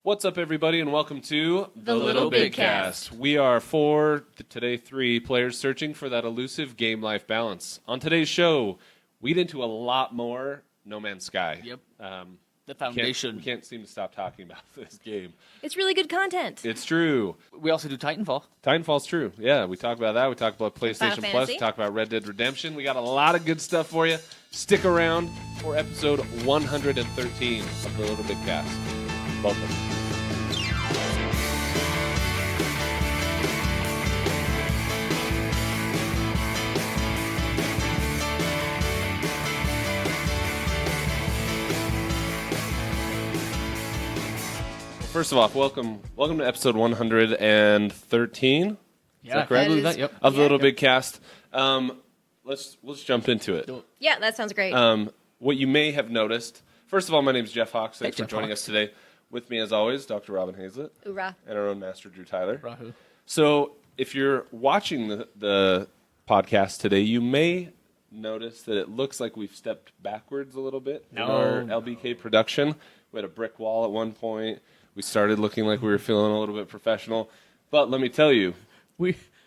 What's up, everybody, and welcome to The LittleBigKast. We are today 3 players searching for that elusive game-life balance. On today's show, we get into a lot more No Man's Sky. Yep. The foundation. We can't seem to stop talking about this game. It's really good content. It's true. We also do Titanfall. Titanfall's true. Yeah, we talk about that. We talk about PlayStation Final Plus. Fantasy. We talk about Red Dead Redemption. We got a lot of good stuff for you. Stick around for episode 113 of the LittleBigKast. Welcome. First of all, welcome to episode 113. Yeah, Is that correct? Yep. Of the LittleBigKast. Let's jump into it. Yeah, that sounds great. What you may have noticed. First of all, my name is Jeff Hawks. Thanks Hey, for Jeff joining Hawks. us today. With me, as always, Dr. Robin Hazlett Hoorah. and our own master, Drew Tyler. Rahu. So, if you're watching the podcast today, you may notice that it looks like we've stepped backwards a little bit in our LBK production. We had a brick wall at one point. We started looking like we were feeling a little bit professional. But let me tell you,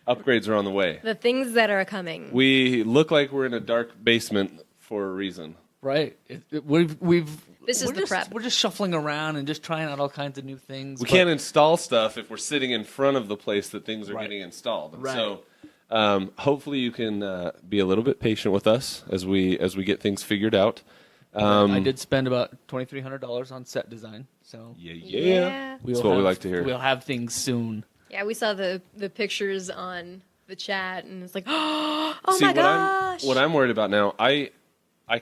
upgrades are on the way. The things that are coming. We look like we're in a dark basement for a reason. Right. This is the prep. We're just shuffling around and just trying out all kinds of new things. We can't install stuff if we're sitting in front of the place that things are Right. getting installed. And Right. so hopefully you can be a little bit patient with us as we get things figured out. I did spend about $2,300 on set design, so Yeah. That's what we like to hear. We'll have things soon. Yeah, we saw the pictures on the chat, and it's like, oh See, my gosh. what I'm worried about now, I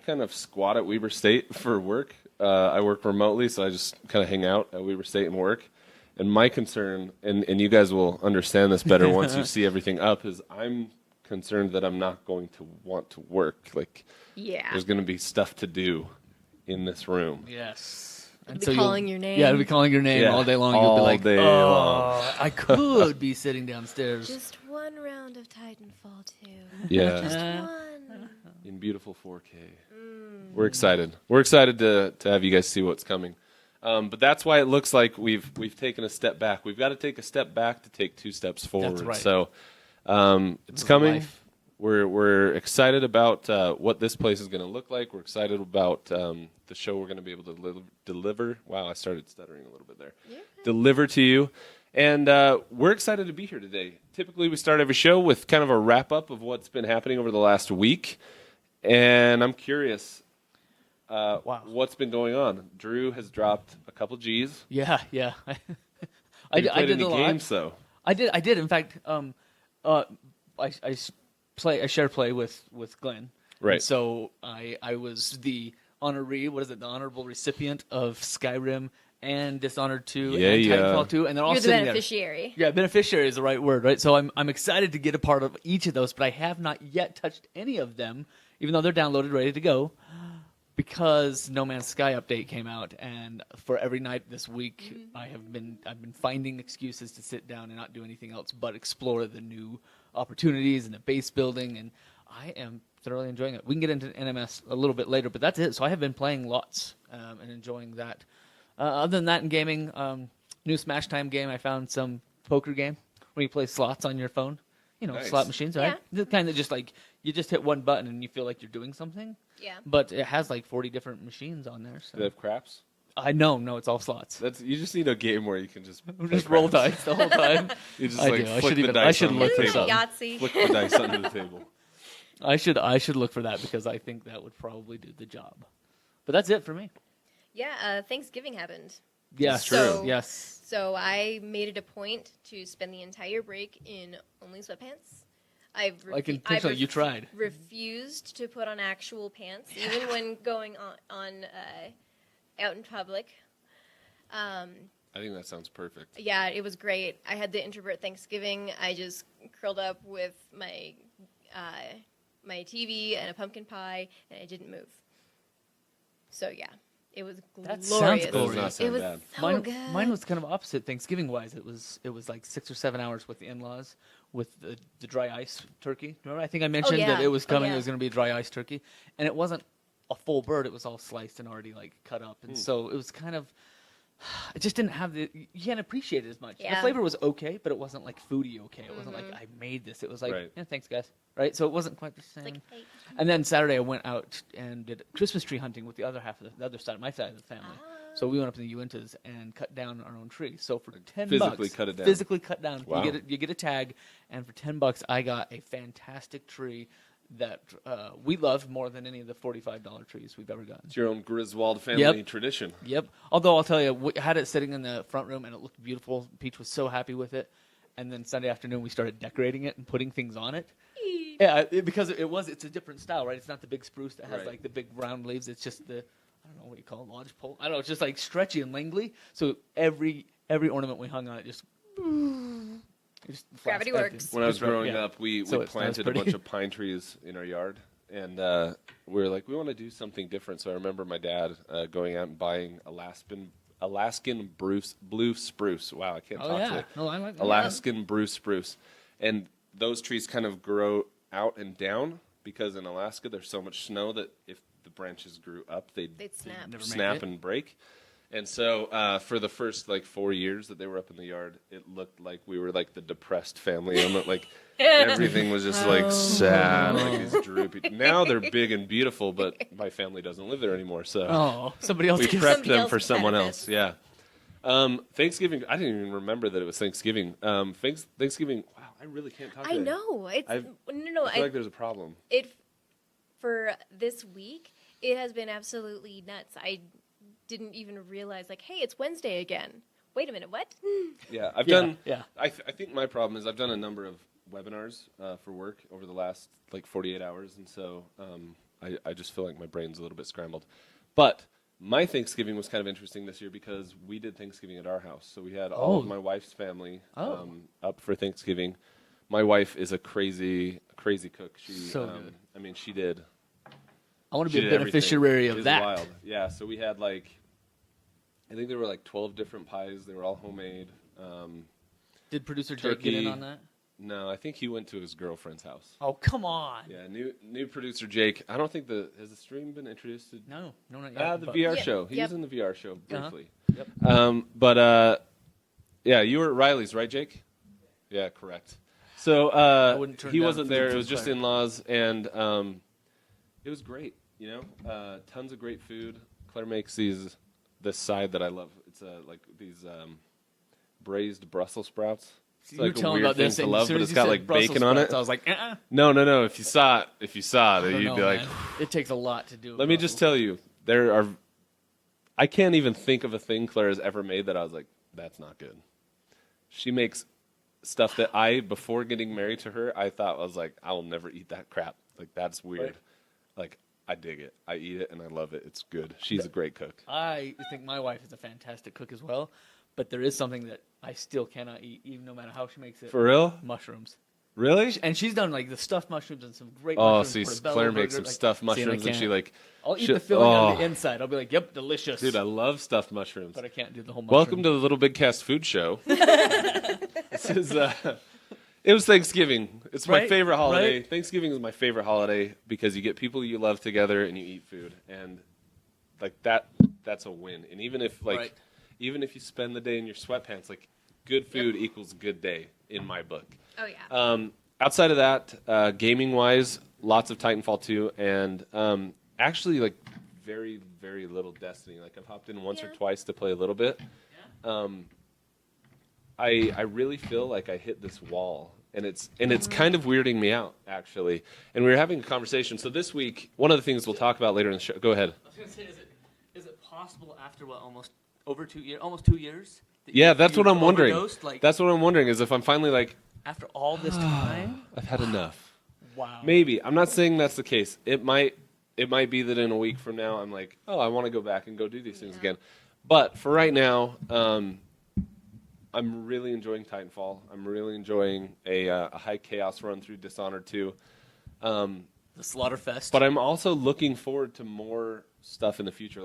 kind of squat at Weber State for work. I work remotely, so I just kind of hang out at Weber State and work. And my concern, and you guys will understand this better once you see everything up, is I'm concerned that I'm not going to want to work. Like, Yeah. there's going to be stuff to do in this room. Yes. It'll be calling your name. Yeah, it'll be calling your name Yeah, all day long. all You'll be like, day oh, long." I could be sitting downstairs. Just one round of Titanfall 2. Yeah. Just one. In beautiful 4K. We're excited. We're excited to have you guys see what's coming. But that's why it looks like we've taken a step back. We've got to take a step back to take 2 steps forward. That's right. So it's coming. Life. We're excited about what this place is going to look like. We're excited about the show we're going to be able to deliver. Wow, I started stuttering a little bit there. Yeah. Deliver to you. And we're excited to be here today. Typically, we start every show with kind of a wrap-up of what's been happening over the last week. And I'm curious, what's been going on? Drew has dropped a couple G's. Yeah. I You played did any a lot. games, though? I did. In fact, I share play with Glenn. Right. And so I was the honoree. What is it? The honorable recipient of Skyrim and Dishonored 2 and Titanfall 2, and they're all You're the sitting beneficiary. there. Yeah, beneficiary is the right word, right? So I'm excited to get a part of each of those, but I have not yet touched any of them, even though they're downloaded, ready to go, because No Man's Sky update came out, and for every night this week, I've been finding excuses to sit down and not do anything else but explore the new opportunities and the base building, and I am thoroughly enjoying it. We can get into NMS a little bit later, but that's it. So I have been playing lots and enjoying that. Other than that, in gaming, new Smash Time game, I found some poker game where you play slots on your phone. You know, Nice. slot machines, right? The kind of just like you just hit one button and you feel like you're doing something. Yeah. But it has like 40 different machines on there. Do So they have craps? I know, no, it's all slots. You just need a game where you can just Just play roll craps. dice the whole time. You just I like do. I flick should the even- dice I should under look the this table. up. Yahtzee. Flick the dice under the table. I should look for that because I think that would probably do the job. But that's it for me. Yeah, Thanksgiving happened. Yes, true. So- Yes. So I made it a point to spend the entire break in only sweatpants. Like intentionally, you tried. Refused to put on actual pants, even when going on out in public. I think that sounds perfect. Yeah, it was great. I had the introvert Thanksgiving. I just curled up with my my TV and a pumpkin pie, and I didn't move. So yeah, it was That glorious. sounds That does not glorious. sound It was bad. so good. Mine was kind of opposite Thanksgiving wise. It was like 6 or 7 hours with the in-laws with the dry ice turkey. Remember, I think I mentioned yeah. that it was Oh, coming. yeah. It was going to be a dry ice turkey, and it wasn't a full bird. It was all sliced and already like cut up, and so it was kind of it just didn't have you can't appreciate it as much. Yeah. The flavor was okay, but it wasn't like foodie okay. It wasn't like I made this. It was like, Right. yeah, thanks guys. Right? So it wasn't quite the same. Like, hey. And then Saturday I went out and did Christmas tree hunting with the other half of the other side, my side of the family. So we went up in the Uintas and cut down our own tree. So for $10, physically cut it down. Physically cut down. Wow. You get a tag, and for $10 I got a fantastic tree that we love more than any of the $45 trees we've ever gotten. It's your own Griswold family tradition. Yep. Although I'll tell you, we had it sitting in the front room and it looked beautiful. Peach was so happy with it. And then Sunday afternoon we started decorating it and putting things on it. Yeah, because it's a different style, right? It's not the big spruce that has like the big round leaves. It's just the, I don't know what you call it, lodgepole. I don't know. It's just like stretchy and lingly. So every ornament we hung on it just Gravity works. When I was growing up, we So planted a bunch of pine trees in our yard, and we were like, we want to do something different. So I remember my dad going out and buying Alaskan blue spruce. Wow, I can't talk today. No, I like that. Alaskan blue spruce, and those trees kind of grow out and down because in Alaska there's so much snow that if the branches grew up, they'd snap. snap and break. And so for the first 4 years that they were up in the yard, it looked like we were like the depressed family. And everything was just sad, like these droopy. Now they're big and beautiful, but my family doesn't live there anymore. So somebody else we gets prepped them else for someone benefits. else. Yeah. Thanksgiving. I didn't even remember that it was Thanksgiving. Thanksgiving. Wow, I really can't talk. I know. It's I feel like there's a problem. For this week, it has been absolutely nuts. I didn't even realize, hey, it's Wednesday again. Wait a minute, what? Yeah, I've done. Yeah. I think my problem is I've done a number of webinars for work over the last 48 hours, and so I just feel like my brain's a little bit scrambled. But my Thanksgiving was kind of interesting this year because we did Thanksgiving at our house. So we had all of my wife's family up for Thanksgiving. My wife is a crazy cook. She, So good. I mean, she did. I want to She be a did beneficiary everything. of It was that. wild. Yeah, so we had I think there were 12 different pies. They were all homemade. Did producer Jake get in Turkey. on that? No, I think he went to his girlfriend's house. Oh, come on. Yeah, new producer Jake. I don't think has the stream been introduced to No, not yet. the but- VR Yeah, show. He yep. was in the VR show briefly. Yep. But yeah, you were at Riley's, right, Jake? Yeah, correct. So wouldn't turn he down wasn't food there. It from was just Claire. in-laws, and it was great. Tons of great food. Claire makes this side that I love. It's these braised Brussels sprouts. It's You were a telling weird about thing this, to and love, as soon but as it's you got said Brussels bacon on it. sprouts, I was like, No. If you saw it, I you'd don't know, be like, man. It takes a lot to do. let me just tell you, I can't even think of a thing Claire has ever made that I was like, that's not good. She makes stuff that before getting married to her, I thought was like, I will never eat that crap. That's weird. Right. I dig it. I eat it and I love it. It's good. She's a great cook. I think my wife is a fantastic cook as well, but there is something that I still cannot eat, even no matter how she makes it. For real? Mushrooms. Really? And she's done the stuffed mushrooms and some great Oh, mushrooms. see, portobello Claire burger, makes some stuffed mushrooms and she I'll eat she- the filling on oh. the inside. I'll be like, yep, delicious. Dude, I love stuffed mushrooms. but I can't do the whole mushroom. Welcome to the Little Big Cast Food Show. This is it was Thanksgiving. It's my Right, favorite holiday. right. Thanksgiving is my favorite holiday because you get people you love together and you eat food, and that's a win. And even if Right. even if you spend the day in your sweatpants, good food equals good day in my book. Oh, yeah. Outside of that, gaming wise, lots of Titanfall 2, and actually very, very little Destiny. I've hopped in once or twice to play a little bit. I really feel like I hit this wall, and it's kind of weirding me out, actually. And we were having a conversation. So this week, one of the things we'll talk about later in the show. Go ahead. I was going to say, is it possible after almost 2 years? that Yeah, you- that's you what I'm wondering. overdosed? That's what I'm wondering is if I'm finally After all this time? I've had enough. Wow. Maybe. I'm not saying that's the case. It might be that in a week from now I'm like, oh, I want to go back and go do these things again. But for right now, I'm really enjoying Titanfall. I'm really enjoying a high chaos run through Dishonored 2. The Slaughterfest. But I'm also looking forward to more stuff in the future.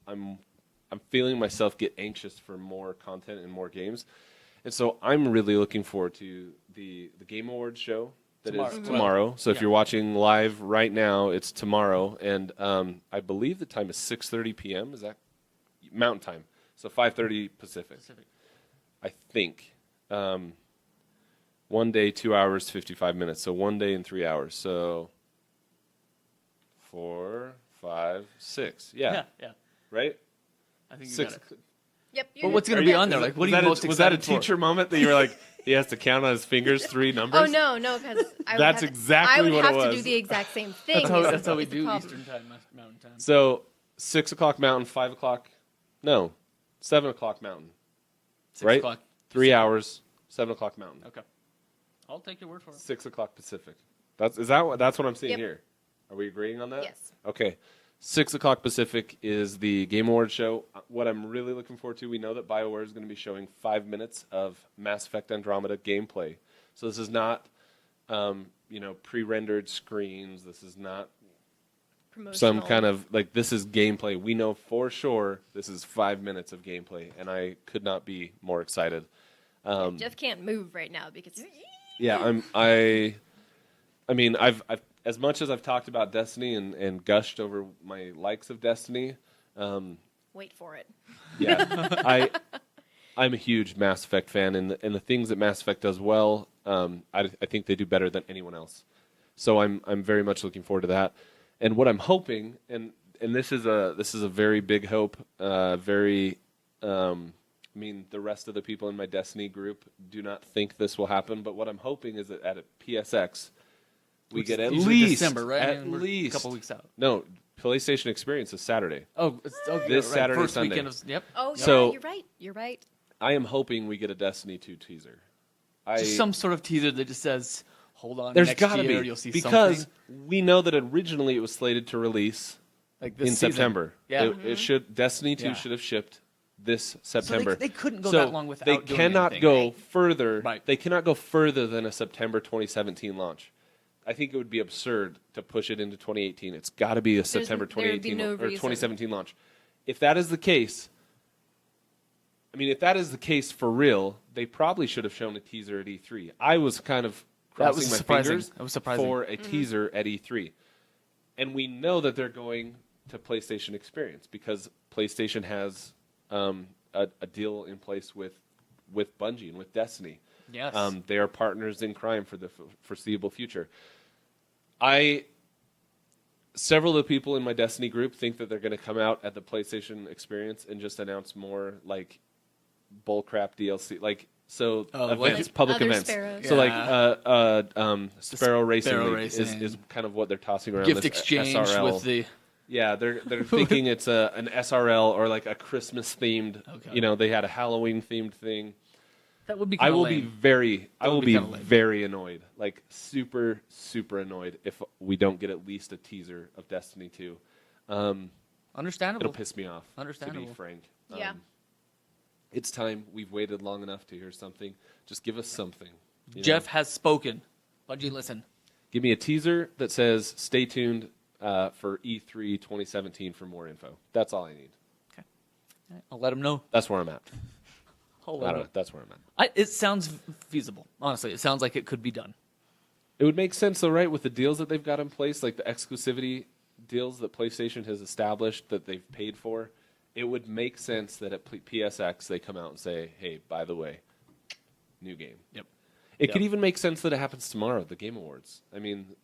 I'm feeling myself get anxious for more content and more games. And so I'm really looking forward to the Game Awards show that is tomorrow. So if you're watching live right now, it's tomorrow. And I believe the time is 6:30 p.m. Is that Mountain Time? So 5:30 Pacific. I think. 1 day, 2 hours, 55 minutes. So 1 day and 3 hours. So 4, 5, 6. Yeah. Right? I think you 6. got it. Yep. But what's going to be on there? Like, what are you most Was that a excited for? teacher moment that you were like, he has to count on his fingers 3 numbers? Oh no, because That's exactly what it I would have to was. do the exact same thing. That's how we is the do problem. Eastern time, Mountain time. So 6 o'clock Mountain, 5 o'clock. No, 7 o'clock Mountain. 6 right? o'clock. 3 hours, 7 o'clock Mountain. Okay. I'll take your word for it. 6 o'clock Pacific. That's what I'm seeing Yep. here. Are we agreeing on that? Yes. Okay. 6 o'clock Pacific is the Game Awards show. What I'm really looking forward to, we know that BioWare is going to be showing 5 minutes of Mass Effect Andromeda gameplay. So this is not, pre-rendered screens. This is not some kind of, this is gameplay. We know for sure this is 5 minutes of gameplay, and I could not be more excited. Jeff can't move right now because. Yeah, I've as much as I've talked about Destiny and gushed over my likes of Destiny. Wait for it. Yeah, I'm a huge Mass Effect fan, and the things that Mass Effect does well, I think they do better than anyone else. So I'm very much looking forward to that. And what I'm hoping, and this is a very big hope, the rest of the people in my Destiny group do not think this will happen, but what I'm hoping is that at a PSX, we get at least December, right? At least a couple weeks out. No, PlayStation Experience is Saturday. Oh, This Saturday, First Sunday. weekend of, yep. Oh, yeah, So- you're right. I am hoping we get a Destiny 2 teaser. Just some sort of teaser that just says, "Hold on, There's next got to year be you'll see because something." we know that originally it was slated to release Like this in season. September. Yeah. It should Destiny 2 Yeah. should have shipped this So September. they couldn't go So that long without they doing cannot anything. go Right. further. Right. They cannot go further than a September 2017 launch. I think it would be absurd to push it into 2018. It's got to be a September there would be 2018 no or reason. 2017 launch. If that is the case, if that is the case for real, they probably should have shown a teaser at E3. I was kind of That was crossing my surprising. fingers That was surprising. for a teaser at E3. And we know that they're going to PlayStation Experience because PlayStation has a deal in place with Bungie and with Destiny. Yes. They are partners in crime for the foreseeable future. Several of the people in my Destiny group think that they're going to come out at the PlayStation Experience and just announce more like bullcrap DLC, events, public other events. sparrows. So Yeah. Sparrow Racing Sparrow League Racing. is kind of what they're tossing around. Gift this exchange SRL. with the. Yeah, they're thinking it's an SRL or like a Christmas themed. Okay. They had a Halloween themed thing. That would be. I Kinda will lame. be very, I That will would be be kinda lame. very annoyed, like super, super annoyed if we don't get at least a teaser of Destiny 2. Understandable. It'll piss me off. Understandable. To be frank. Yeah. It's time. We've waited long enough to hear something. Just give us something. you know? Jeff has spoken. Bungie, listen. Give me a teaser that says "Stay tuned for E3 2017 for more info." That's all I need. I'll let him know. That's where I'm at. I'll I let don't him know. know. That's where I'm at. It sounds feasible. Honestly, it sounds like it could be done. It would make sense, though, right, with the deals that they've got in place, like the exclusivity deals that PlayStation has established that they've paid for. It would make sense that at PSX they come out and say, "Hey, by the way, new game." Yep. It could even make sense that it happens tomorrow at the Game Awards.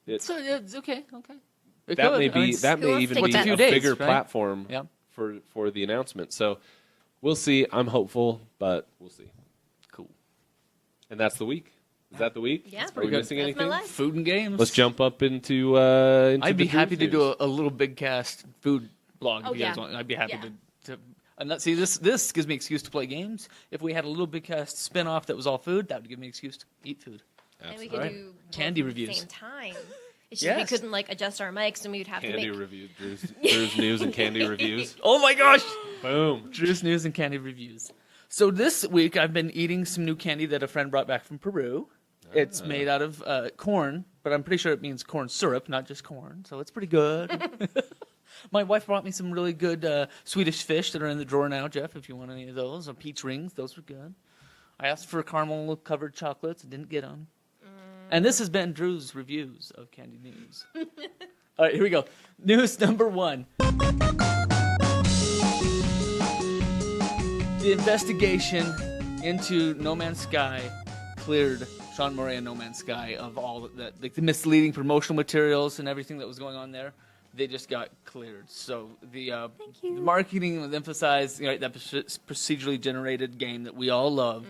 It's So it's okay. Okay. It that could. may be who wants even to be get a that? bigger Right? platform Yeah. for the announcement. So we'll see. I'm hopeful, but we'll see. Cool. And that's the week. Is that the week? Yeah. Are we good. missing That's my anything? life. Food and games. Let's jump up into I'd be the happy to news. do a little big cast food blog Oh, if you guys yeah. want. I'd be happy Yeah. to and that, see this gives me excuse to play games. If we had a little big cast spin-off that was all food, that would give me an excuse to eat food. And we Absolutely. could Alright. do both Candy at the reviews. same time. It's just Yes. we couldn't adjust our mics, and we'd have Candy to make. reviews, Drew's news and candy reviews. Oh my gosh! Boom. Drew's news and candy reviews. So this week I've been eating some new candy that a friend brought back from Peru. It's made out of corn, but I'm pretty sure it means corn syrup, not just corn. So it's pretty good. My wife brought me some really good Swedish fish that are in the drawer now, Jeff, if you want any of those. Or peach rings, those were good. I asked for caramel-covered chocolates, didn't get them. And this has been Drew's reviews of Candy News. All right, here we go. News number 1. The investigation into No Man's Sky cleared Sean Murray and No Man's Sky of all that, like the misleading promotional materials and everything that was going on there. They just got cleared. So the marketing was emphasized, that procedurally generated game that we all love.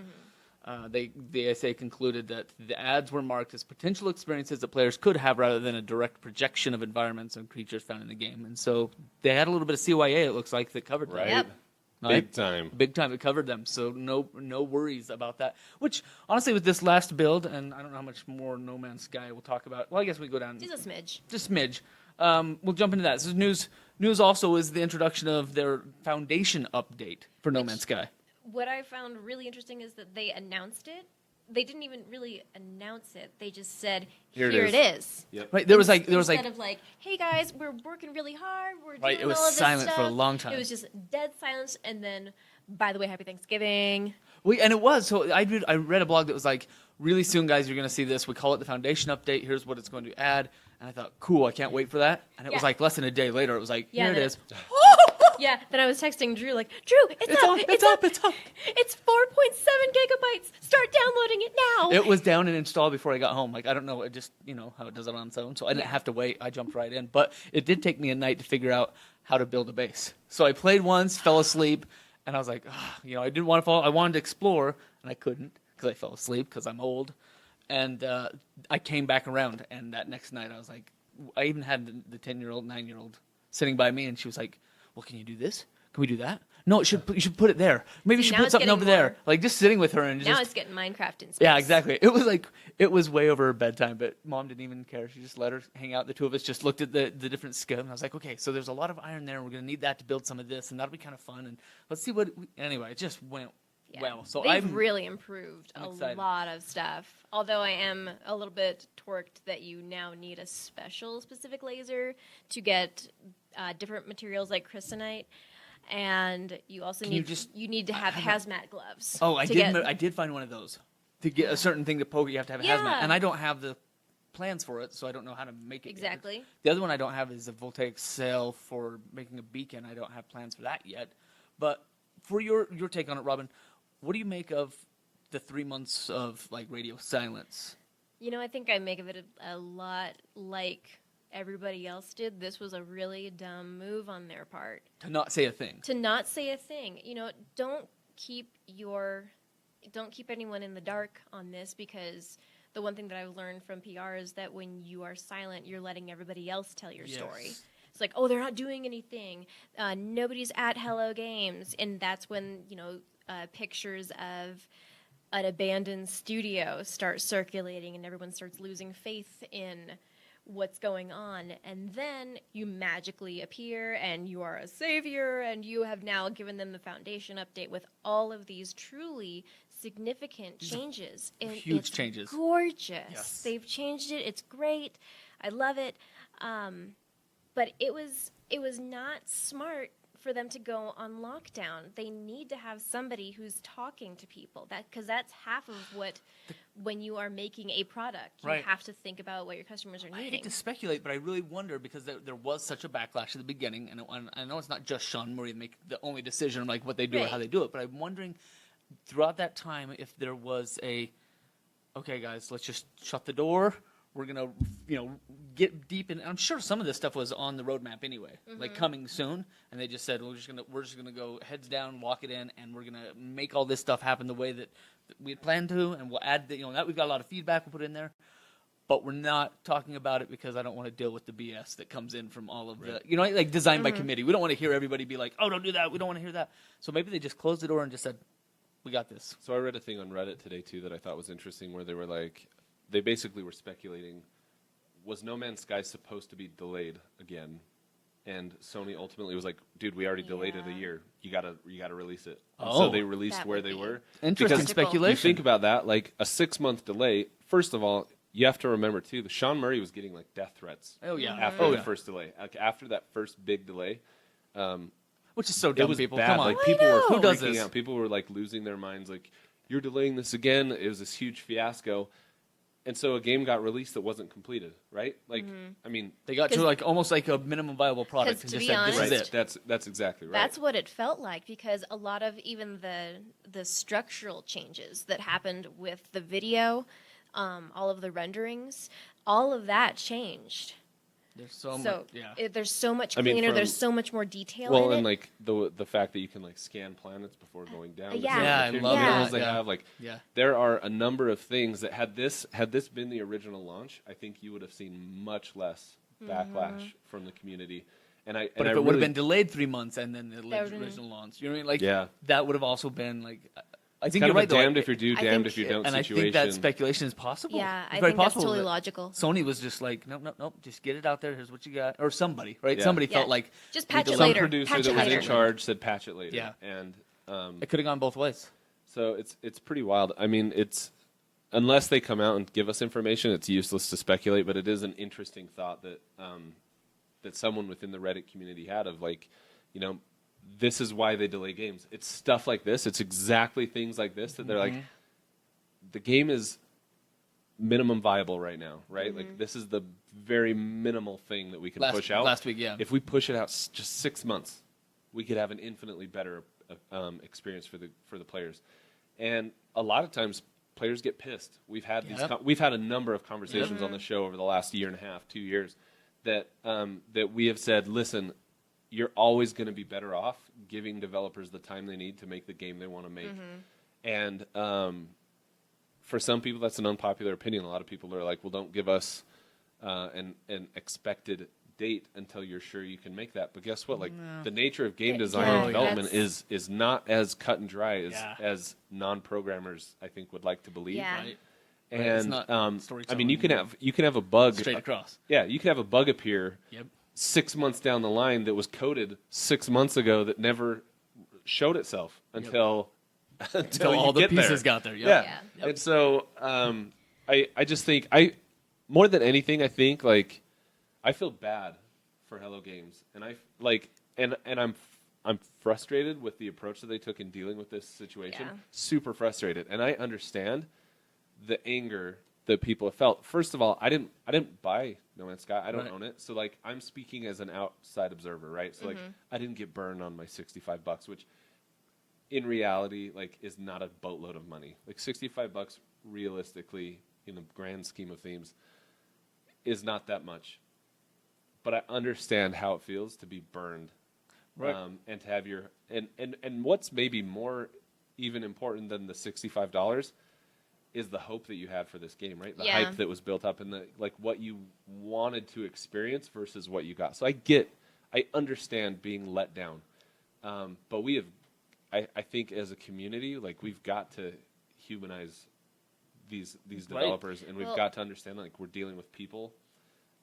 The ASA concluded that the ads were marked as potential experiences that players could have rather than a direct projection of environments and creatures found in the game. And so they had a little bit of CYA, it looks like, that covered Right. that. Yep. Big time. Big time. It covered them. So no worries about that. Which, honestly, with this last build, and I don't know how much more No Man's Sky we'll talk about. Well, I guess we go down. Just a smidge. Just smidge. We'll jump into that. So news also is the introduction of their Foundation update for No Man's Sky. What I found really interesting is that they announced it. They didn't even really announce it. They just said, "Here it is." Yep. Right? There was like, Instead of like, "Hey guys, we're working really hard. We're doing Right, it was all of this silent for a stuff." long time. It was just dead silence, and then, by the way, Happy Thanksgiving. And it was. So I read a blog that was like, really soon, guys, you're going to see this. We call it the Foundation update. Here's what it's going to add. And I thought, cool, I can't wait for that. And it was Yeah. like less than a day later. It was like, here it is. Yeah, then I was texting Drew like, Drew, it's up. It's up. It's 4.7 gigabytes. Start downloading it now. It was down and installed before I got home. Like, I don't know. It just, how it does it on its own. So I didn't have to wait. I jumped right in. But it did take me a night to figure out how to build a base. So I played once, fell asleep, and I was like, I didn't want to fall. I wanted to explore, and I couldn't because I fell asleep because I'm old. And I came back around, and that next night I was like, I even had the 10-year-old, 9-year-old sitting by me, and she was like, well, can you do this? Can we do that? No, you should put it there. Maybe you should Now put it's something getting over there. more. Like, just sitting with her and Now just... it's getting Minecraft in space. Yeah, exactly. It was way over her bedtime, but Mom didn't even care. She just let her hang out. The two of us just looked at the different skill, and I was like, okay, so there's a lot of iron there, and we're going to need that to build some of this, and that'll be kind of fun, and let's see what... Anyway, it just went well. So They've really improved I'm a excited. lot of stuff. Although I am a little bit torqued that you now need a specific laser to get different materials like crystalite. And you also need to have hazmat gloves. Oh, I to did. get- I did find one of those. To get a certain thing to poke, you have to have a hazmat, Yeah. and I don't have the plans for it, so I don't know how to make it. Exactly. Yet. The other one I don't have is a voltaic cell for making a beacon. I don't have plans for that yet. But for your take on it, Robin, what do you make of the 3 months of like radio silence? I think I make of it a lot like everybody else did. This was a really dumb move on their part. To not say a thing. To not say a thing. Don't keep anyone in the dark on this, because the one thing that I've learned from PR is that when you are silent, you're letting everybody else tell your story. It's like, oh, they're not doing anything. Nobody's at Hello Games. And that's when, pictures of an abandoned studio start circulating and everyone starts losing faith in what's going on, and then you magically appear and you are a savior, and you have now given them the Foundation update with all of these truly significant changes. And huge changes. Gorgeous. Yes. They've changed it. It's great. I love it. But it was not smart for them to go on lockdown. They need to have somebody who's talking to people, because that's half of what, when you are making a product, you Right. have to think about what your customers are I needing. hate to speculate, but I really wonder, because there was such a backlash at the beginning, and I know it's not just Sean Murray to make the only decision like what they do or Right. how they do it, but I'm wondering throughout that time if there was okay guys, let's just shut the door. We're gonna get deep in. I'm sure some of this stuff was on the roadmap anyway, like coming soon, and they just said we're just gonna go heads down, walk it in, and we're gonna make all this stuff happen the way that we had planned to, and we'll add that we've got a lot of feedback we'll put in there. But we're not talking about it because I don't want to deal with the BS that comes in from all of the, like designed by committee. We don't want to hear everybody be like, oh, don't do that. We don't want to hear that. So maybe they just closed the door and just said, we got this. So I read a thing on Reddit today, too, that I thought was interesting, where they were like, they basically were speculating, was No Man's Sky supposed to be delayed again? And Sony ultimately was like, dude, we already delayed it a Yeah. year. You gotta release it. And Oh. so they released That where would they be were. Interesting Because speculation. you think about that, like a 6-month delay. First of all, you have to remember too, the Sean Murray was getting like death threats. Oh, yeah. After the first delay, like, after that first big delay, Which is so it dumb, was people. bad. Come on. Like people were Who does freaking this? out. People were like losing their minds. Like, you're delaying this again. It was this huge fiasco. And so a game got released that wasn't completed, right? Like, I mean, They got to like almost like a minimum viable product 'cause and to just be said, "This is honest- it." that's exactly right. That's what it felt like, because a lot of even the structural changes that happened with the video, all of the renderings, all of that changed. There's so much. Yeah. There's so much I mean, cleaner. from- There's so much more detail well, in and it. like the fact that you can like scan planets before going down. Yeah. the Yeah, I materials love they that. have. Like, Yeah. there are a number of things that had this been the original launch, I think you would have seen much less backlash from the community. And I But and if I it would have really- been delayed 3 months and then the That would've original launch, you know what I mean? Like, Yeah. that would have also been like. I think kind you're of right, a though. damned if you do, I damned think- if you don't And I situation. think that speculation is possible. Yeah, It's I very think that's possible totally that logical. Sony was just like, nope, just get it out there. Here's what you got, or somebody, right? Yeah. Somebody Yeah. felt like Just we patch it delayed- Some later. producer Patch that it was in later. charge said patch it later. Yeah. And It could have gone both ways. so it's pretty wild. I mean, it's unless they come out and give us information, it's useless to speculate. But it is an interesting thought that that someone within the Reddit community had of like, you know, this is why they delay games. It's stuff like this. It's exactly things like this that they're like, the game is minimum viable right now, right? Like, this is the very minimal thing that we can push out. Last week, yeah. If we push it out just 6 months, we could have an infinitely better experience for the players. And a lot of times, players get pissed. We've had we've had a number of conversations on the show over the last year and a half, 2 years, that that we have said, listen, you're always going to be better off giving developers the time they need to make the game they want to make. And for some people, that's an unpopular opinion. A lot of people are like, well, don't give us an expected date until you're sure you can make that. But guess what? Like, the nature of game design Yeah, and development that's- is not as cut and dry Yeah. as non-programmers, I think, would like to believe. Yeah. Right. And It's not I mean, storytelling. you can have a bug Straight across. Yeah, you can have a bug appear Yep. 6 months down the line that was coded 6 months ago that never showed itself until until all you the get pieces there. got there. Yep. Yeah. Yeah. And so I just think more than anything, I think like I feel bad for Hello Games, and I like and I'm frustrated with the approach that they took in dealing with this situation. Yeah. Super frustrated, and I understand the anger that people have felt. First of all, I didn't buy No Man's Sky. I don't Right. own it, so like I'm speaking as an outside observer, right? So like I didn't get burned on my $65, which in reality like is not a boatload of money. Like $65 realistically in the grand scheme of things is not that much. But I understand how it feels to be burned, Right. and to have your and what's maybe more even important than the $65 is the hope that you had for this game, right? The Yeah. hype that was built up and the like what you wanted to experience versus what you got. So I understand being let down, but we have, I think as a community, like we've got to humanize these developers, and we've Well- got to understand like we're dealing with people.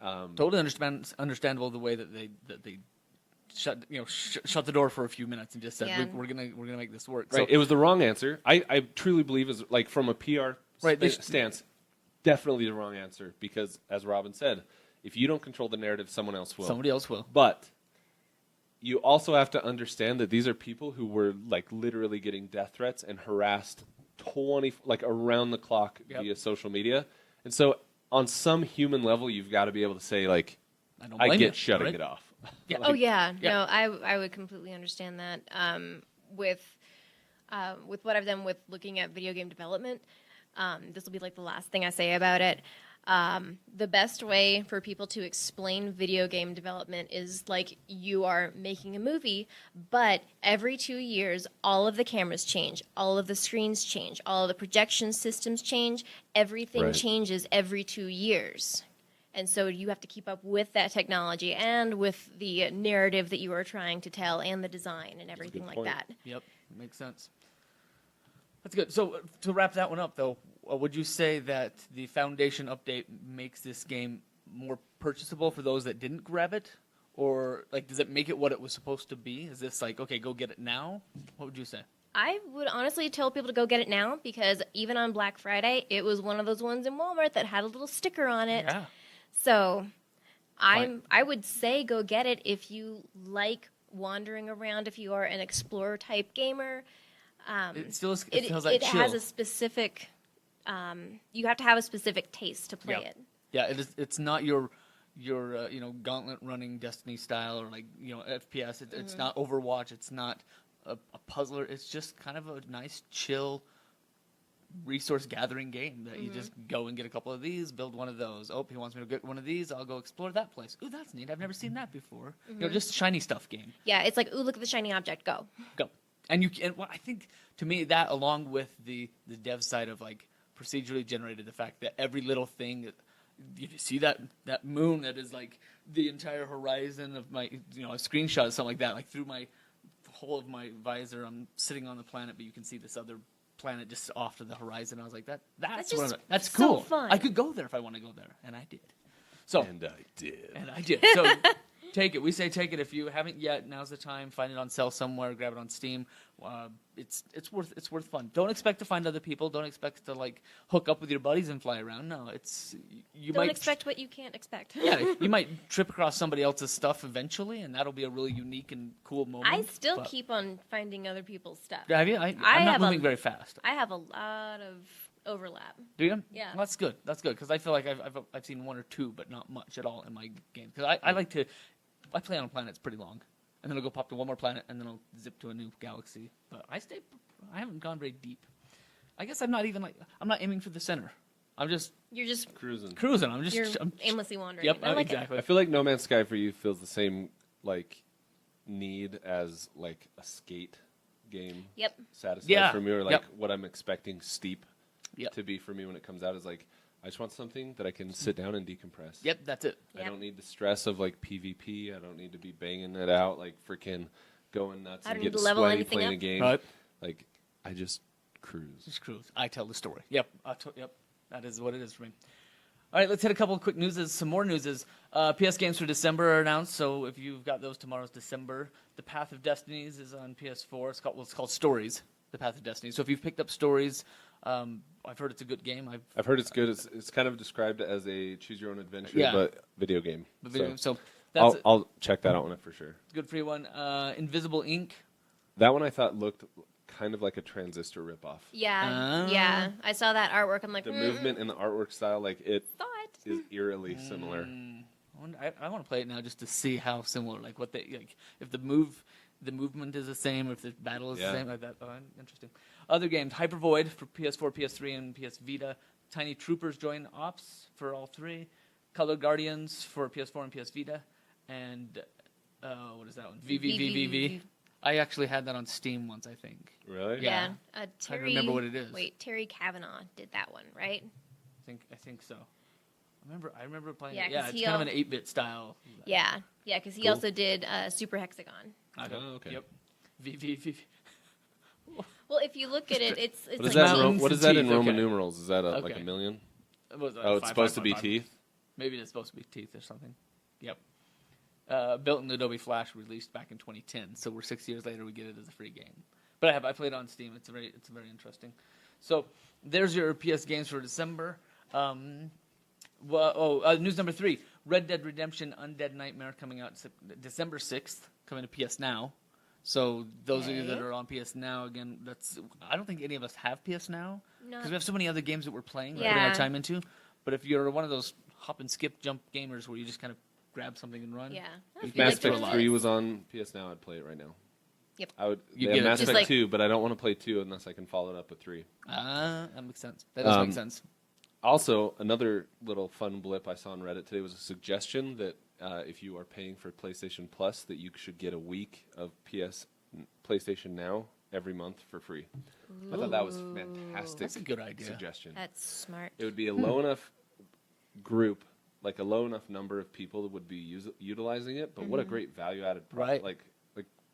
Totally understandable the way that they shut the door for a few minutes and just said Yeah. we're gonna make this work. Right, So, it was the wrong answer. I truly believe is like from a PR Right, they sh- stance, definitely the wrong answer because as Robin said, if you don't control the narrative, someone else will. somebody else will. But you also have to understand that these are people who were like literally getting death threats and harassed around the clock Yep. via social media. And so on some human level, you've got to be able to say like, I don't I blame get you, shutting right? it off. Yeah. Oh yeah, Yeah. no, I would completely understand that. With what I've done with looking at video game development, this will be like the last thing I say about it. The best way for people to explain video game development is like you are making a movie, but every 2 years, all of the cameras change, all of the screens change, all of the projection systems change, everything Right. changes every 2 years. And so you have to keep up with that technology and with the narrative that you are trying to tell and the design and everything like point. that. Yep, makes sense. That's good. So to wrap that one up, though, would you say that the Foundation update makes this game more purchasable for those that didn't grab it, or like does it make it what it was supposed to be? Is this like okay, go get it now? What would you say? I would honestly tell people to go get it now because even on Black Friday, it was one of those ones in Walmart that had a little sticker on it. Yeah. So Fine. I would say go get it if you like wandering around, if you are an explorer type gamer. It still has It that chill. has a specific you have to have a specific taste to play Yeah. it. Yeah, it's not your gauntlet running Destiny style or like FPS. It's not Overwatch. It's not a puzzler. It's just kind of a nice, chill resource gathering game that you just go and get a couple of these, build one of those. Oh, he wants me to get one of these. I'll go explore that place. Ooh, that's neat. I've never seen that before. Just shiny stuff game. Yeah, it's like, ooh, look at the shiny object, go. Go. And I think to me that along with the dev side of like procedurally generated, the fact that every little thing, if you see that moon that is like the entire horizon of my, a screenshot of something like that, like through my hole of my visor, I'm sitting on the planet, but you can see this other planet just off to the horizon. I was like, that's so cool. fun. I could go there if I want to go there, and I did. And I did. So take it. We say take it if you haven't yet. Now's the time. Find it on sale somewhere. Grab it on Steam. It's worth fun. Don't expect to find other people. Don't expect to like hook up with your buddies and fly around. No, Don't expect what you can't expect. Yeah, you might trip across somebody else's stuff eventually, and that'll be a really unique and cool moment. I still keep on finding other people's stuff. Have you? I'm not moving very fast. I have a lot of overlap. Do you? Yeah. Well, that's good. That's good because I feel like I've seen one or two, but not much at all in my game. Because I play on a planet that's pretty long, and then I'll go pop to one more planet, and then I'll zip to a new galaxy. But I haven't gone very deep. I guess I'm not aiming for the center. You're just cruising. You're aimlessly wandering. Yep, I like exactly. I feel like No Man's Sky for you feels the same like need as like a skate game. Yep. Satisfied for me, or like what I'm expecting Steep Yep. to be for me when it comes out is like I just want something that I can sit down and decompress. Yep, that's it. I don't need the stress of like PvP. I don't need to be banging it out like freaking going nuts I and don't need getting to level sweaty anything playing a up. game. Right. Like I just cruise. Just cruise. I tell the story. Yep. Yep. That is what it is for me. All right, let's hit a couple of quick newses. Some more newses. PS games for December are announced, so if you've got those, tomorrow's December. The Path of Destinies is on PS4. It's called Stories, The Path of Destiny. So if you've picked up Stories, I've heard it's a good game. I've heard it's good. It's kind of described as a choose-your-own-adventure, Yeah. but video game. So that's I'll check that out on it for sure. good for you one. Invisible Ink. That one I thought looked kind of like a Transistor ripoff. Yeah, yeah. I saw that artwork. I'm like, The movement and the artwork style, like it thought. is eerily similar. I want to play it now just to see how similar, like what they like. If the movement is the same, or if the battle is the same, like that. Oh, interesting. Other games: Hyper Void for PS4, PS3, and PS Vita. Tiny Troopers Join Ops for all three. Color Guardians for PS4 and PS Vita. And what is that one? VVVVV. I actually had that on Steam once, I think. Really? Yeah. Terry, I remember what it is. Wait, Terry Kavanaugh did that one, right? I think so. I remember playing Yeah, it. Yeah, 'cause it's he kind of an 8-bit style. Yeah, because he Cool. also did Super Hexagon. Okay. Yep. VVVV. Well, if you look at it, it's What like is that? mountains What is and that in teeth, Roman okay. numerals? Is that like Okay. a million? It's It's supposed to be teeth. Maybe it's supposed to be teeth or something. Yep. Built in Adobe Flash, released back in 2010. So we're 6 years later. We get it as a free game. But I played it on Steam. It's very interesting. So there's your PS games for December. News number 3: Red Dead Redemption: Undead Nightmare coming out December 6th, coming to PS Now. So those of you that are on PS Now, again, I don't think any of us have PS Now because we have so many other games that we're playing, putting our time into. But if you're one of those hop and skip jump gamers where you just kind of grab something and run, If Mass Effect 3 was on PS Now, I'd play it right now. Yep. I would. You They get have it Mass just Effect like- 2, but I don't want to play 2 unless I can follow it up with 3. that makes sense. That does make sense. Also, another little fun blip I saw on Reddit today was a suggestion that if you are paying for PlayStation Plus, that you should get a week of PlayStation Now every month for free. I thought that was fantastic. That's a good idea. Suggestion. That's smart. It would be a low enough group, like a low enough number of people that would be utilizing it. But what a great value added Right. Like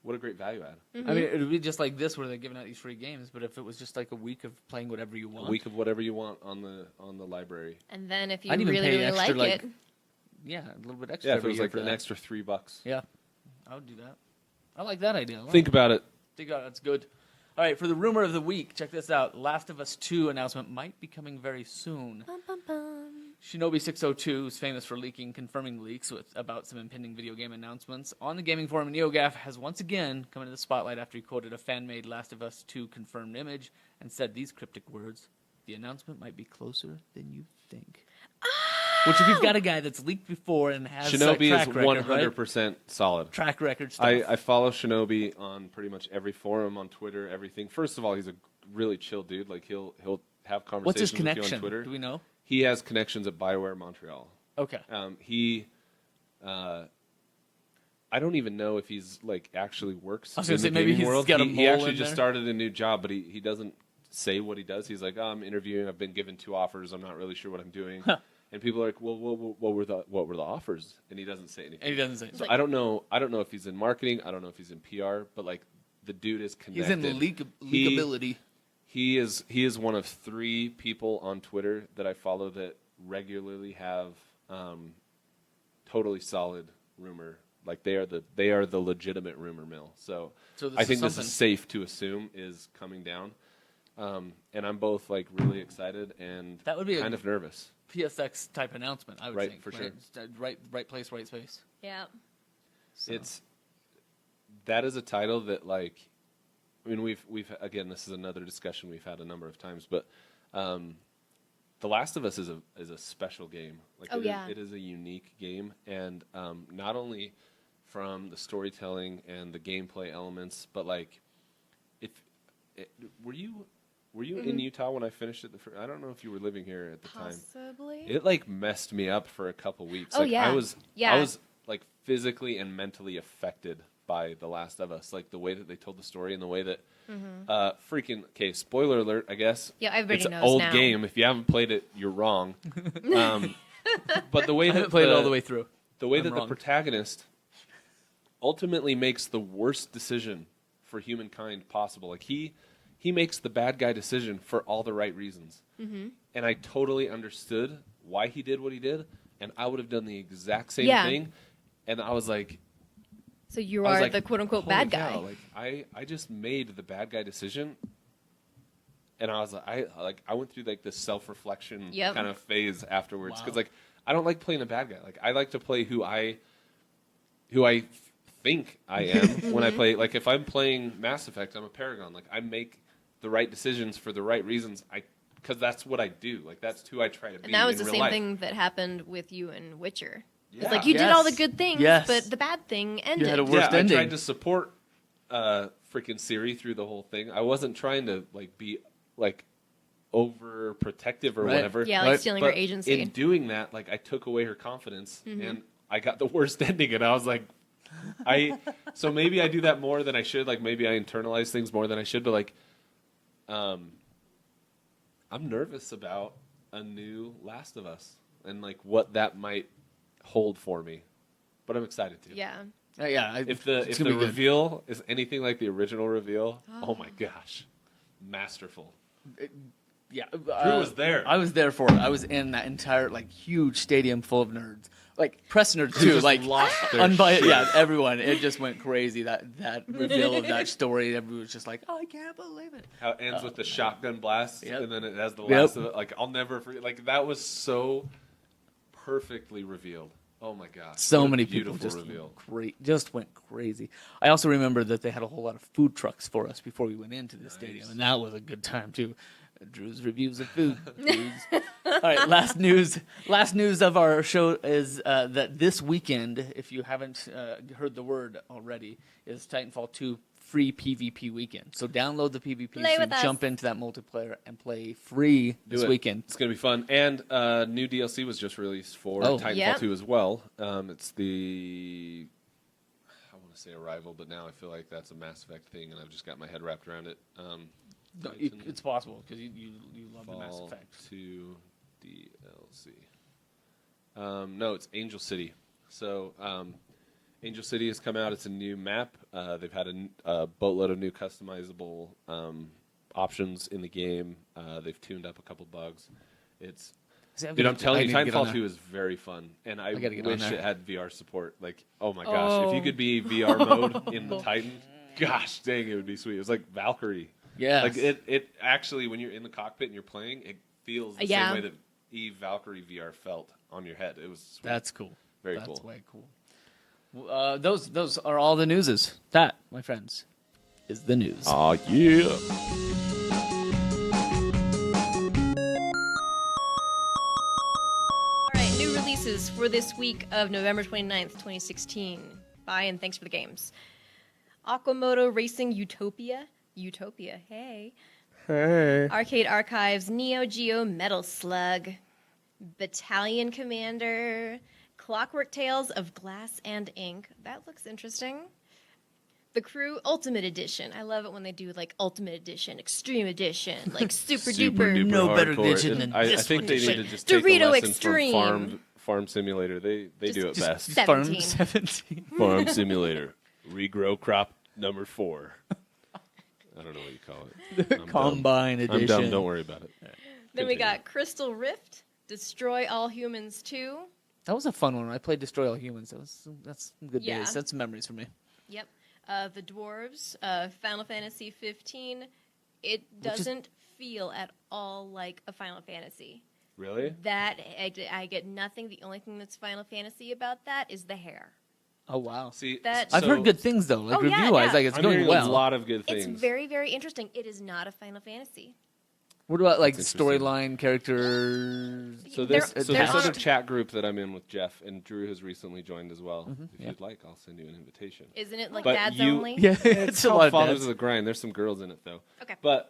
what a great value add. I mean, it would be just like this where they're giving out these free games, but if it was just like a week of playing whatever you want. A week of whatever you want on the library. And then if you I'd even really, pay really extra, like like, it, yeah, a little bit extra. Yeah, if it every was year like for an that. extra $3. Yeah, I would do that. I like that idea. Think about it. Think about it. That's good. All right, for the rumor of the week, check this out. Last of Us 2 announcement might be coming very soon. bum, bum, bum. Shinobi 602 is famous for confirming leaks about some impending video game announcements. On the gaming forum, NeoGaf has once again come into the spotlight after he quoted a fan-made Last of Us 2 confirmed image and said these cryptic words: the announcement might be closer than you think. Which, if you've got a guy that's leaked before and has Shinobi track is record, 100% right? solid. Track record stuff. I follow Shinobi on pretty much every forum on Twitter, everything. First of all, he's a really chill dude. Like he'll have conversations What's his with you on connection? Twitter. Do we know? He has connections at BioWare Montreal. Okay. I don't even know if he's like actually works I was in gonna the say, maybe gaming he's world. got a He mole actually in just there. started a new job, but he doesn't say what he does. He's like, oh, I'm interviewing. I've been given 2 offers. I'm not really sure what I'm doing. And people are like, well, what were the offers? And he doesn't say anything. And he doesn't say. So I don't know if he's in marketing. I don't know if he's in PR. But like the dude is He's connected. in leakability. He is one of 3 people on Twitter that I follow that regularly have totally solid rumor. Like they are the legitimate rumor mill. So I think this is safe to assume is coming down. And I'm both like really excited and That would be kind of nervous. PSX type announcement, I would Right, think. for sure. Right place, right space. Yeah. So. That is a title that like, I mean we've again, this is another discussion we've had a number of times, but The Last of Us is a special game. Like it is a unique game, and not only from the storytelling and the gameplay elements, but like were you in Utah when I finished it? I don't know if you were living here at the time. Possibly. It like messed me up for a couple weeks. Oh, like, yeah. I was Yeah. like physically and mentally affected by The Last of Us, like the way that they told the story and the way that spoiler alert, I guess. Yeah, everybody it's an knows old now. game. If you haven't played it, you're wrong. But the way I that haven't played it all the way through. the way I'm that wrong. the protagonist ultimately makes the worst decision for humankind possible. Like he makes the bad guy decision for all the right reasons. Mm-hmm. And I totally understood why he did what he did, and I would have done the exact same thing. And I was like, So you are the quote unquote "Holy bad cow," guy. Like I just made the bad guy decision, and I was like, I went through like this self-reflection kind of phase afterwards, because like I don't like playing a bad guy. Like I like to play who I think I am when I play. Like if I'm playing Mass Effect, I'm a Paragon. Like I make the right decisions for the right reasons. Because that's what I do. Like that's who I try to be. And that was in the real same life. thing that happened with you in Witcher. Yeah. It's like you did all the good things, Yes. but the bad thing ended. had a worst I ending. tried to support freaking Siri through the whole thing. I wasn't trying to like be like overprotective or Right. whatever. Yeah, like Right. stealing But her agency. in doing that, like I took away her confidence, and I got the worst ending. And I was like, so maybe I do that more than I should. Like maybe I internalize things more than I should. But like, I'm nervous about a new Last of Us and like what that might hold for me. But I'm excited too. Yeah. If the reveal is anything like the original reveal, oh my gosh, masterful. Yeah, Drew was there. I was there for it. I was in that entire like huge stadium full of nerds, like press nerds too. just Like lost their unbiased, shit. yeah, everyone. It just went crazy. That reveal of that story. Everyone was just like, "Oh, I can't believe it." How it ends with the shotgun blast, Yep. and then it has the Yep. last of it. Like I'll never forget. Like that was so perfectly revealed. Oh my gosh, So what a many people beautiful reveal. just went crazy. I also remember that they had a whole lot of food trucks for us before we went into the stadium, and that was a good time too. Drew's reviews of food. All right, last news of our show is that this weekend, if you haven't heard the word already, is Titanfall 2 free PvP weekend. So download the PvP Play so with us. jump into that multiplayer and play free this Do it. weekend. It's gonna be fun. And new DLC was just released for Oh. Titanfall Yep. 2 as well. It's the I want to say Arrival, but now I feel like that's a Mass Effect thing, and I've just got my head wrapped around it. No, it's possible because you love the Mass Titanfall Effect. 2 DLC. No, it's Angel City. So Angel City has come out. It's a new map. They've had a boatload of new customizable options in the game. They've tuned up a couple bugs. Dude, I'm telling you, Titanfall 2 is very fun, and I gotta get on wish there. it had VR support. Like, oh my gosh, if you could be VR mode in the Titan, gosh dang, it would be sweet. It was like Valkyrie. Yeah, Like it actually, when you're in the cockpit and you're playing, it feels the Yeah. same way that Eve Valkyrie VR felt on your head. It was sweet. That's cool. Very That's cool. way cool. Those are all the newses. That, my friends, is the news. Aw, yeah. games for this week of November 29th, 2016. Bye, and thanks for the games. Aquamoto Racing Utopia. Utopia, hey. Hey. Arcade Archives Neo Geo Metal Slug. Battalion Commander. Clockwork Tales of Glass and Ink. That looks interesting. The Crew Ultimate Edition. I love it when they do like Ultimate Edition, Extreme Edition, like super duper. No better hardcore. edition than I this think one. they need to just take Dorito a lesson Extreme. from Farm Simulator. They do it best. 17. Farm 17. Farm Simulator. Regrow crop number 4. I don't know what you call it. I'm Combine dumb. edition. I'm dumb. Don't worry about it. Then we Continue. got Crystal Rift, Destroy All Humans 2. That was a fun one. I played Destroy All Humans. That's some good Yeah. days. That's some memories for me. Yep. The Dwarves, Final Fantasy 15. It doesn't feel at all like a Final Fantasy. Really? That I get nothing. The only thing that's Final Fantasy about that is the hair. Oh wow. See, That- I've heard good things though, like Oh, yeah, review wise, yeah. like it's I'm going hearing well. a lot of good It's things. very, very interesting. It is not a Final Fantasy. What about like That's interesting. storyline characters? So There- this there other aren't- chat group that I'm in with Jeff, and Drew has recently joined as well. If yeah. you'd like, I'll send you an invitation. Isn't it like But dads you- only? Yeah, It's a called lot of Fathers dads. of the Grind. There's some girls in it though. Okay. But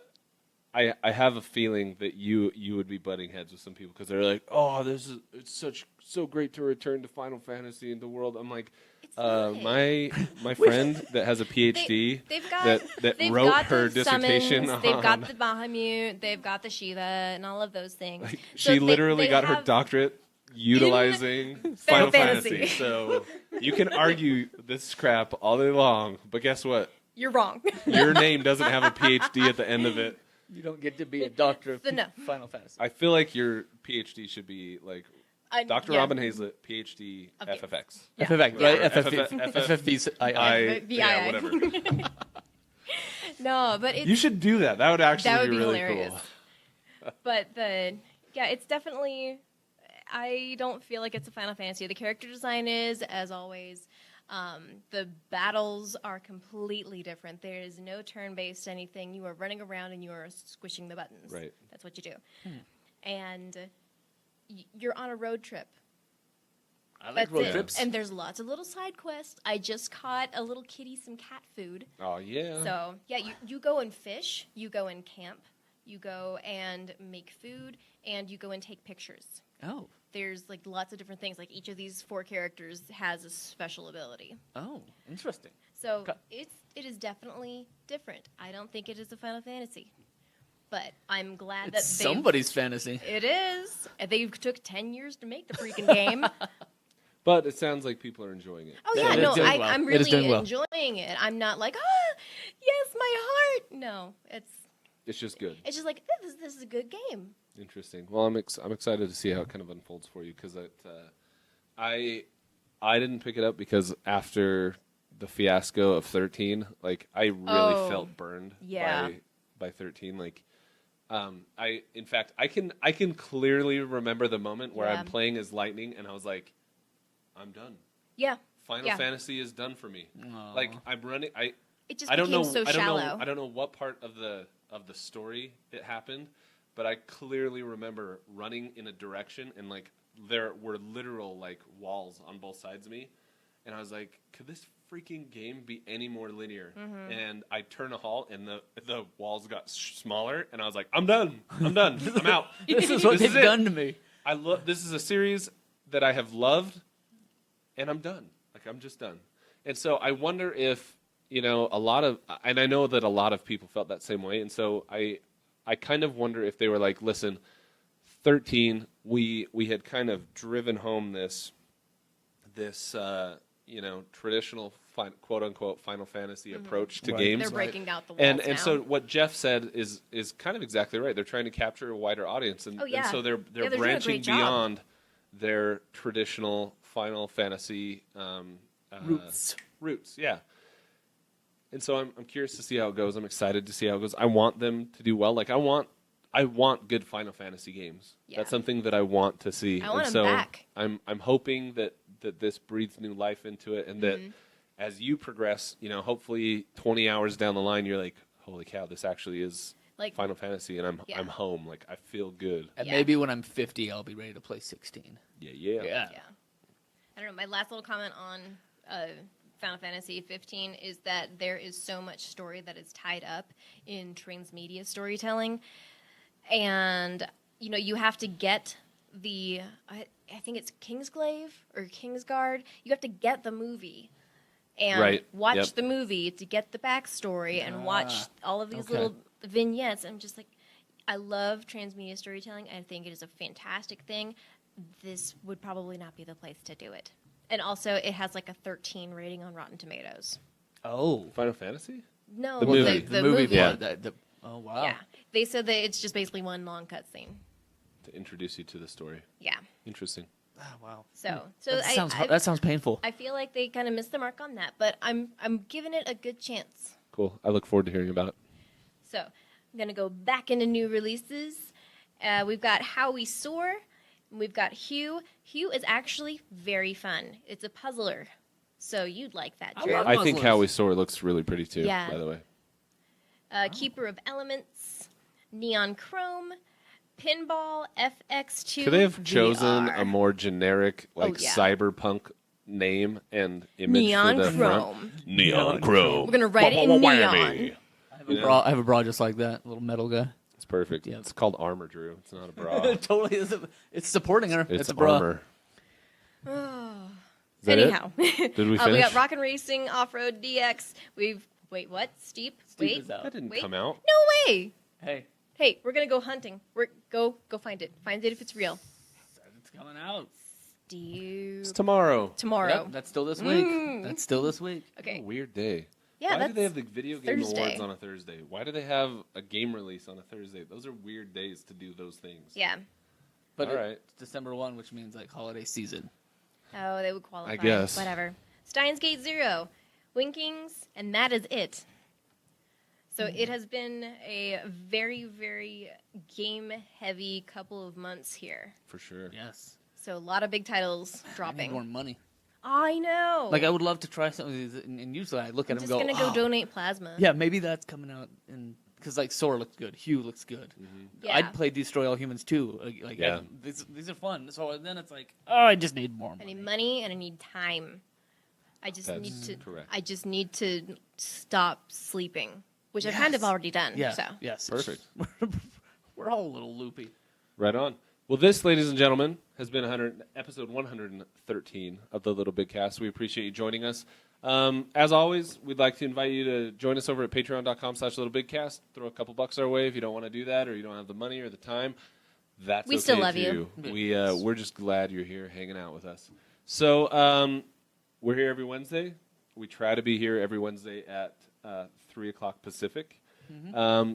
I have a feeling that you would be butting heads with some people because they're like, oh, it's so great to return to Final Fantasy in the world. I'm like, It's not. my friend that has a PhD They've got that they've wrote got her the dissertation summons, they've got on- the Bahamut, they've got the Shiva, and all of those things. Like, So she they- literally they got her have- doctorate utilizing Final Final Fantasy. Fantasy. So you can argue this crap all day long, but guess what? You're wrong. Your name doesn't have a PhD at the end of it. You don't get to be a doctor of No. Final Fantasy. I feel like your PhD should be like Dr. Yeah. Robin Hazlett, PhD, Of games. FFX. Yeah. FFX, Yeah. right? FFF. FFVI. Yeah, whatever. No, but it's You should do that. That would actually that would be really hilarious. cool. But it's definitely. I don't feel like it's a Final Fantasy. The character design is, as always. The battles are completely different. There is no turn-based anything. You are running around and you are squishing the buttons. Right. That's what you do. And you're on a road trip. I like That's road it. trips. And there's lots of little side quests. I just caught a little kitty some cat food. Oh, yeah. So, yeah, you go and fish, you go and camp, you go and make food, and you go and take pictures. Oh. There's like lots of different things. Like each of these 4 characters has a special ability. Oh, interesting. So Okay. it is definitely different. I don't think it is a Final Fantasy, but I'm glad It's that somebody's fantasy. It is. And they took 10 years to make the freaking game. But it sounds like people are enjoying it. Oh Yeah, yeah, it is no, doing well. I'm It is really doing well. enjoying it. I'm not like, yes, my heart. No, It's just good. it's just like this is a good game. Interesting. Well, I'm excited to see how it kind of unfolds for you because I didn't pick it up because after the fiasco of 13, like I really felt burned Yeah. by 13. Like I can clearly remember the moment where Yeah. I'm playing as Lightning and I was like, I'm done. Yeah, Final Yeah. Fantasy is done for me. Aw. Like I'm running. it just I don't became know. so I don't shallow. know. I don't know what part of the story it happened, but I clearly remember running in a direction and like there were literal like walls on both sides of me, and I was like, could this freaking game be any more linear? Mm-hmm. And I turned a halt, and the walls got smaller, and I was like, I'm done. I'm done. I'm out. This is what This they've is it. done to me. I love. This is a series that I have loved, and I'm done. Like I'm just done. And so I wonder if a lot of, and I know that a lot of people felt that same way. And so I kind of wonder if they were like, listen, 13, we had kind of driven home this traditional quote unquote Final Fantasy approach to Right. games. They're breaking out the walls And now. so what Jeff said is kind of exactly right. They're trying to capture a wider audience, and, Oh, yeah. and so they're Yeah, they're doing a branching great job. beyond their traditional Final Fantasy roots. Yeah. And so I'm curious to see how it goes. I'm excited to see how it goes. I want them to do well. Like I want good Final Fantasy games. Yeah. That's something that I want to see. I want and them so back. I'm hoping that this breathes new life into it, and that Mm-hmm. as you progress, hopefully 20 hours down the line, you're like, holy cow, this actually is Like- Final Fantasy, and Yeah. I'm home. Like I feel good. And Yeah. maybe when I'm 50, I'll be ready to play 16. Yeah. Yeah. Yeah. don't know. My last little comment on Final Fantasy 15 is that there is so much story that is tied up in transmedia storytelling, and you have to get the I think it's Kingsglaive or Kingsguard. You have to get the movie and watch the movie to get the backstory and watch all of these little vignettes. I'm just like, I love transmedia storytelling. I think it is a fantastic thing. This would probably not be the place to do it. And also, it has like a 13 rating on Rotten Tomatoes. Oh. Final Fantasy? No, The movie. The movie. Yeah. Oh, wow. Yeah. They said that it's just basically one long cutscene. To introduce you to the story. Yeah. Interesting. Oh, wow. So That sounds painful. I feel like they kind of missed the mark on that, but I'm giving it a good chance. Cool. I look forward to hearing about it. So I'm gonna go back into new releases. We've got How We Soar. We've got Hue. Hue is actually very fun. It's a puzzler, so you'd like that, Drew. love I think puzzlers. How We Soar looks really pretty too, Yeah. by the way. Keeper of Elements, Neon Chrome, Pinball FX2. Could they have chosen VR. a more generic, like, yeah. cyberpunk name and image Neon for the Chrome? front? Neon Chrome. We're gonna write it in neon. I have a bra just like that, little metal guy. It's perfect. Yeah. It's called armor, Drew. It's not a bra. It totally is. It's supporting her. It's a bra. armor. Is that Anyhow, Did we we finish? got Rock and Racing Off-Road DX. Wait, what? Steep? Steep Wait, is out. That didn't wait. come out. No way. Hey, We're gonna go hunting. Go find it. Find it if it's real. it's coming out. Steep. It's tomorrow. Tomorrow. Yep, that's still this week. That's still this week. What Okay. a weird day. Yeah, Why that's do they have the Video Game Thursday. Awards on a Thursday? Why do they have a game release on a Thursday? Those are weird days to do those things. Yeah. But All right. it's December 1, which means like holiday season. Oh, they would qualify. I guess. Whatever. Steins Gate 0, Winkings, and that is it. So it has been a very, very game-heavy couple of months here. For sure. Yes. So a lot of big titles I need dropping. more money. I know. Like I would love to try some of these, and usually I look at I'm them just and go, gonna go "Oh, donate plasma. yeah, maybe that's coming out." Because like Soar looks good, Hue looks good. Yeah. I'd play Destroy All Humans too. Like Yeah. these are fun. So then it's like, oh, I just need more I money. need money and I need time. I just That's need to. correct. I just need to stop sleeping, which I've kind of Yes. already done. Yeah. So Yes. Perfect. We're all a little loopy. Right on. Well, this, ladies and gentlemen, has been episode 113 of the Little Big Cast. We appreciate you joining us. As always, we'd like to invite you to join us over at patreon.com/littlebigcast. Throw a couple bucks our way if you don't want to do that or you don't have the money or the time. That's We okay still love too. you. We're just glad you're here hanging out with us. So we're here every Wednesday. We try to be here every Wednesday at 3 o'clock Pacific.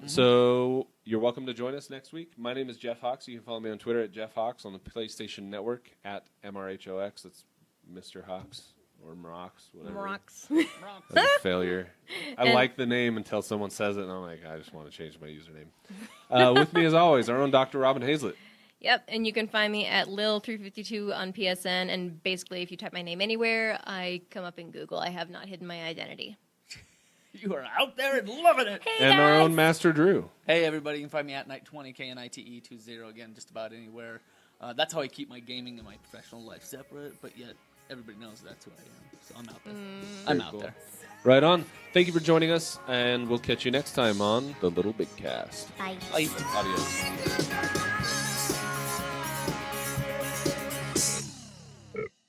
So you're welcome to join us next week. My name is Jeff Hawks. You can follow me on Twitter at Jeff Hawks, on the PlayStation Network at MRHOX. That's Mr. Hawks or Mrox, whatever. rocks. That's a failure. I And- like the name until someone says it, and I'm like, I just want to change my username. With me, as always, our own Dr. Robin Hazlett. Yep, and you can find me at Lil352 on PSN, and basically if you type my name anywhere, I come up in Google. I have not hidden my identity. You are out there and loving it. Hey And guys! our own Master Drew. Hey, everybody, you can find me at Night20, KNITE20, again, just about anywhere. That's how I keep my gaming and my professional life separate, but yet everybody knows that's who I am. So I'm out there. I'm out cool. there. Right on. Thank you for joining us, and we'll catch you next time on the Little Big Cast. Bye. Bye. Adios.